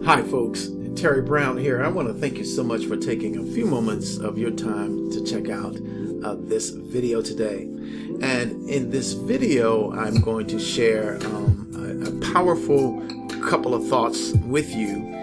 Hi folks, Terry Brown here. I want to thank you so much for taking a few moments of your time to check out this video today. And in this video, I'm going to share a powerful couple of thoughts with you.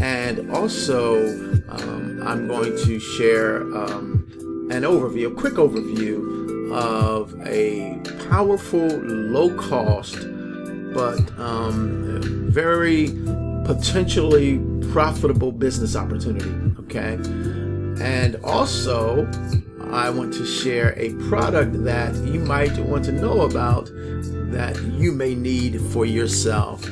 And also, I'm going to share an overview, a quick overview of a powerful, low-cost, but very potentially profitable business opportunity, okay? And also, I want to share a product that you might want to know about that you may need for yourself.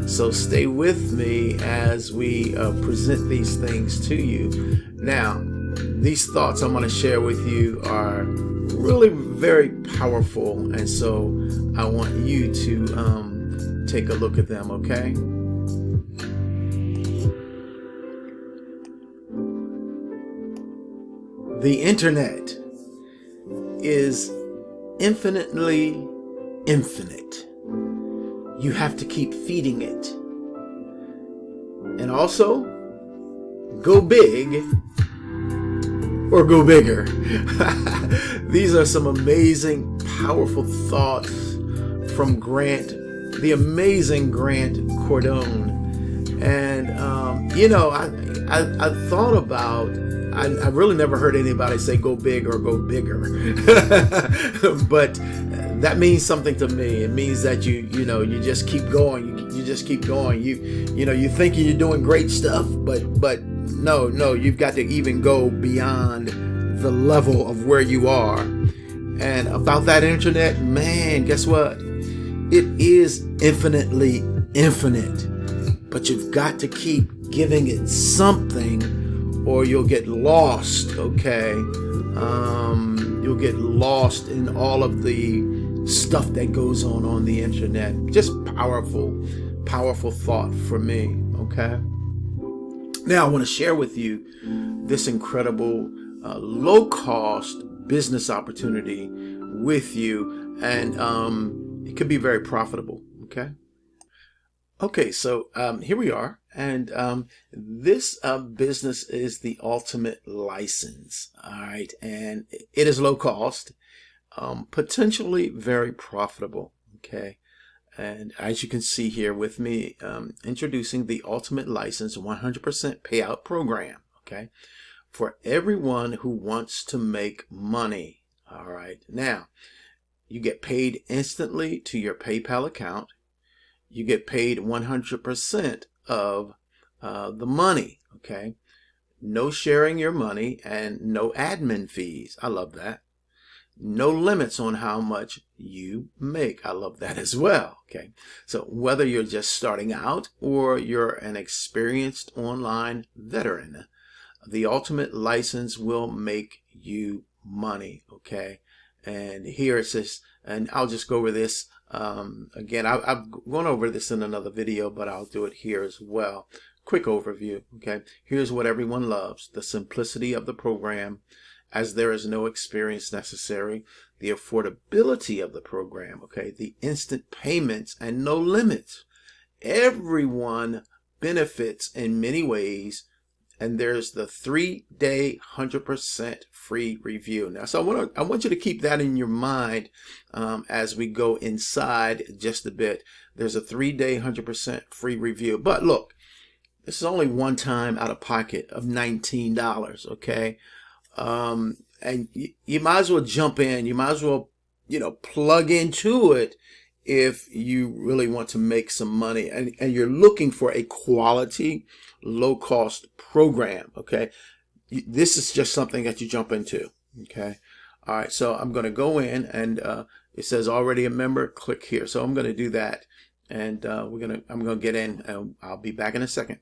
So stay with me as we present these things to you. Now, these thoughts I'm going to share with you are really very powerful, and so I want you to take a look at them, okay? The internet is infinitely infinite. You have to keep feeding it. And also, go big or go bigger. These are some amazing, powerful thoughts from Grant, the amazing Grant Cardone. And, I thought about, I really never heard anybody say go big or go bigger. But that means something to me. It means that you just keep going. You just keep going. You think you're doing great stuff, but no, you've got to even go beyond the level of where you are. And about that internet, man, guess what? It is infinitely infinite. But you've got to keep giving it something, or you'll get lost, okay? You'll get lost in all of the stuff that goes on the internet. Just powerful thought for me, okay? Now, I want to share with you this incredible low-cost business opportunity with you, and it could be very profitable, okay? Okay, so here we are, and this business is the Ultimate License, all right, and it is low cost, potentially very profitable, okay, and as you can see here with me, introducing the Ultimate License 100% payout program, okay, for everyone who wants to make money, all right. Now, you get paid instantly to your PayPal account. You get paid 100% of the money, okay? No sharing your money and no admin fees. I love that. No limits on how much you make. I love that as well, okay? So whether you're just starting out or you're an experienced online veteran, the Ultimate License will make you money, okay? And here it says, and I'll just go over this again. I've gone over this in another video, but I'll do it here as well. Quick overview, okay? Here's what everyone loves: the simplicity of the program, as there is no experience necessary; the affordability of the program, okay? The instant payments and no limits. Everyone benefits in many ways. And there's the 3-day 100% free review. Now, so I want you to keep that in your mind as we go inside just a bit. There's a 3-day 100% free review. But look, this is only one time out of pocket of $19, okay? And you might as well jump in. You might as well, plug into it if you really want to make some money and you're looking for a quality, low-cost program, okay? This is just something that you jump into, okay? All right, so I'm going to go in, and it says already a member. Click here. So I'm going to do that, and I'm going to get in, and I'll be back in a second.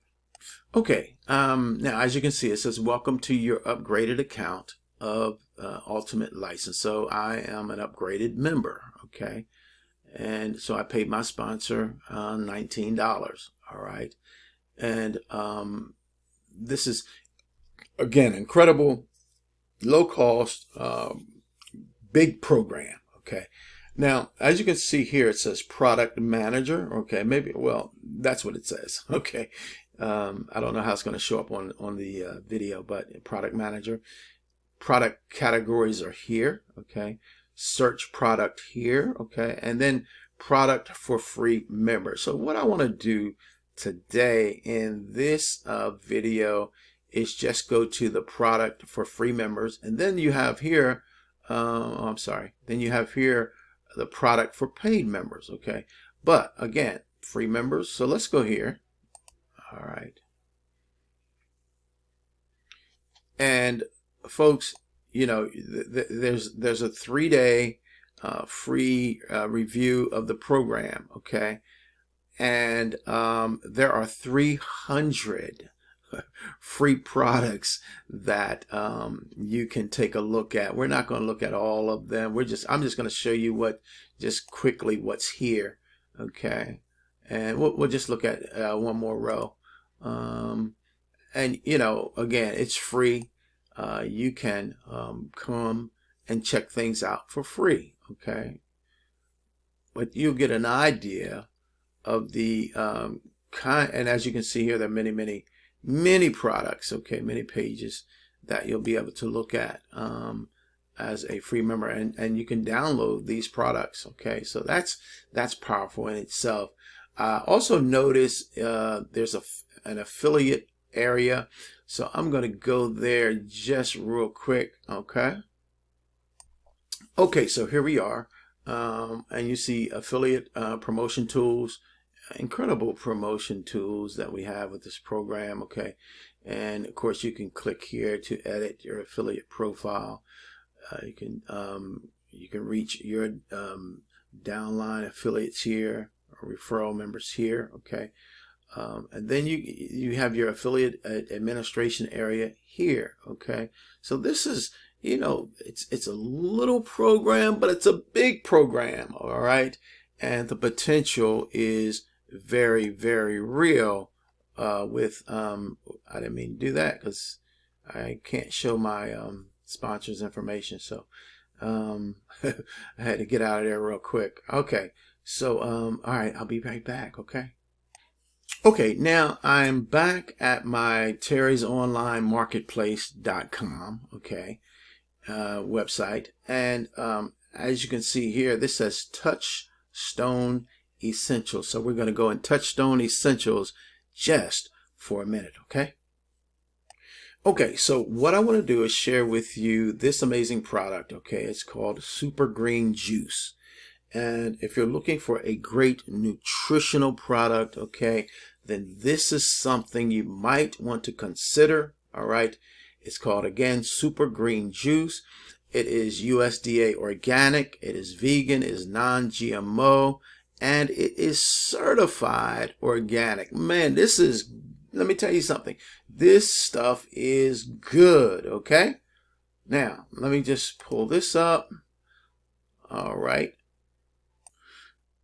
Okay, now as you can see, it says welcome to your upgraded account of Ultimate License. So I am an upgraded member, okay? And so I paid my sponsor $19, all right? And this is, again, incredible, low cost, big program, okay? Now, as you can see here, it says product manager, okay? Maybe, well, that's what it says, okay? I don't know how it's going to show up on the video, but product manager. Product categories are here, okay? Search product here, okay? And then product for free members. So what I want to do today in this video is just go to the product for free members, and then you have here, then you have here the product for paid members, okay? But again, free members, so let's go here. All right. And folks, you know, there's a 3-day free review of the program, okay? And there are 300 free products that you can take a look at. We're not going to look at all of them. I'm just going to show you just quickly what's here, okay? And we'll just look at one more row. And you know, again, it's free. You can come and check things out for free, okay? But you'll get an idea of the kind, and as you can see here, there are many products, okay, many pages that you'll be able to look at as a free member, and you can download these products, okay? So that's powerful in itself. Also notice there's an affiliate area, so I'm going to go there just real quick, okay? Okay, so here we are, and you see affiliate promotion tools, incredible promotion tools that we have with this program, okay? And of course you can click here to edit your affiliate profile. You can reach your downline affiliates here, or referral members here, okay? And then you have your affiliate administration area here, okay? So this is, you know, it's a little program, but it's a big program, all right? And the potential is very, very real with, I didn't mean to do that because I can't show my sponsors information, so I had to get out of there real quick. Okay, so all right, I'll be right back, okay? Okay, now I'm back at my terrysonlinemarketplace.com, okay, website, and as you can see here, this says Touchstone Essentials. So we're going to go in Touchstone Essentials just for a minute, okay? Okay, so what I want to do is share with you this amazing product, okay? It's called Super Green Juice. And if you're looking for a great nutritional product, okay, then this is something you might want to consider, all right? It's called, again, Super Green Juice. It is USDA organic, it is vegan, it is non-GMO, and it is certified organic. Man, this is, let me tell you something. This stuff is good, okay? Now, let me just pull this up. All right.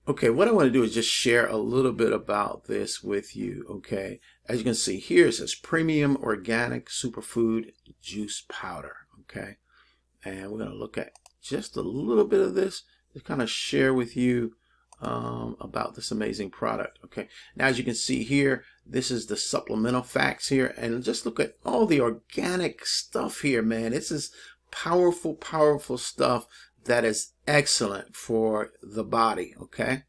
Okay, what I want to do is just share a little bit about this with you, okay? As you can see here, it says Premium Organic Superfood Juice Powder, okay? And we're going to look at just a little bit of this to kind of share with you about this amazing product, okay? Now, as you can see here, this is the supplemental facts here, and just look at all the organic stuff here, man. This is powerful, powerful stuff that is excellent for the body, okay?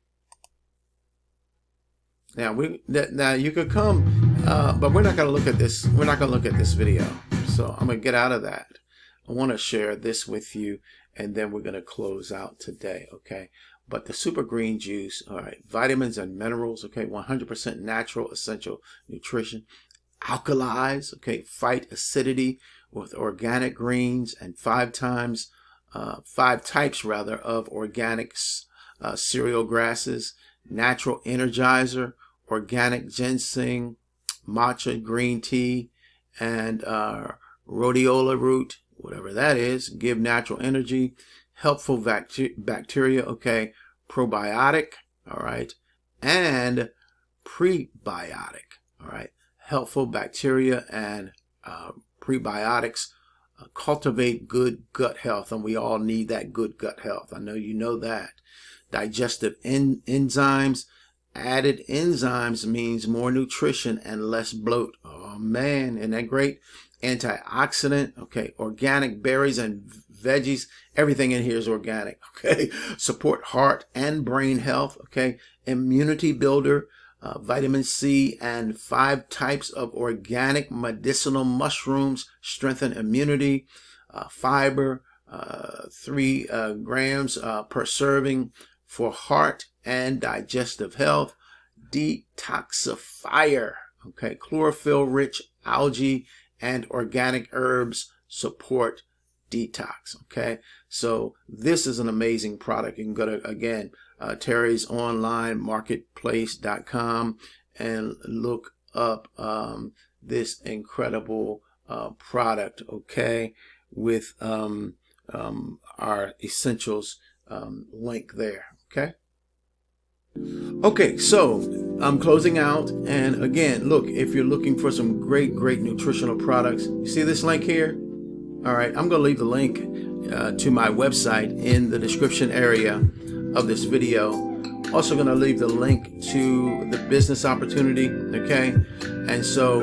Now you could come, but we're not going to look at this. We're not going to look at this video, so I'm going to get out of that. I want to share this with you, and then we're going to close out today, okay? But the Super Green Juice, all right, vitamins and minerals, okay, 100% natural essential nutrition, alkalize, okay, fight acidity with organic greens, and 5 types of organic cereal grasses, natural energizer, organic ginseng, matcha green tea, and rhodiola root, whatever that is, give natural energy, helpful bacteria, okay, probiotic, all right, and prebiotic, all right, helpful bacteria and prebiotics cultivate good gut health, and we all need that good gut health. I know you know that. Digestive enzymes Added enzymes means more nutrition and less bloat. Oh man, isn't that great? Antioxidant, okay. Organic berries and veggies. Everything in here is organic, okay. Support heart and brain health, okay. Immunity builder, vitamin C, and 5 types of organic medicinal mushrooms strengthen immunity. Fiber, 3 grams per serving for heart and digestive health. Detoxifier, okay. Chlorophyll rich algae and organic herbs support detox, okay. So this is an amazing product. You can go to, again, Terry's online marketplace.com and look up this incredible product, okay, with our essentials link there, okay. Okay, so I'm closing out, and again, look, if you're looking for some great nutritional products, you see this link here? All right, I'm going to leave the link to my website in the description area of this video. Also going to leave the link to the business opportunity, okay? And so,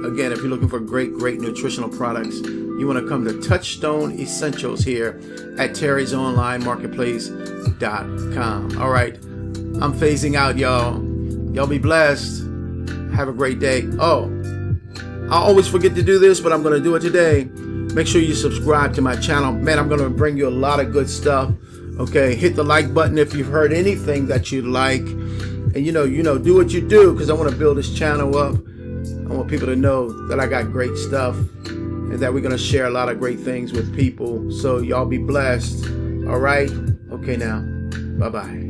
again, if you're looking for great nutritional products, you want to come to Touchstone Essentials here at Terry's Online Marketplace.com. All right, I'm phasing out, y'all. Y'all be blessed. Have a great day. Oh, I always forget to do this, but I'm going to do it today. Make sure you subscribe to my channel. Man, I'm going to bring you a lot of good stuff. Okay, hit the like button if you've heard anything that you like. And do what you do, because I want to build this channel up. I want people to know that I got great stuff and that we're going to share a lot of great things with people. So y'all be blessed. All right? Okay now. Bye-bye.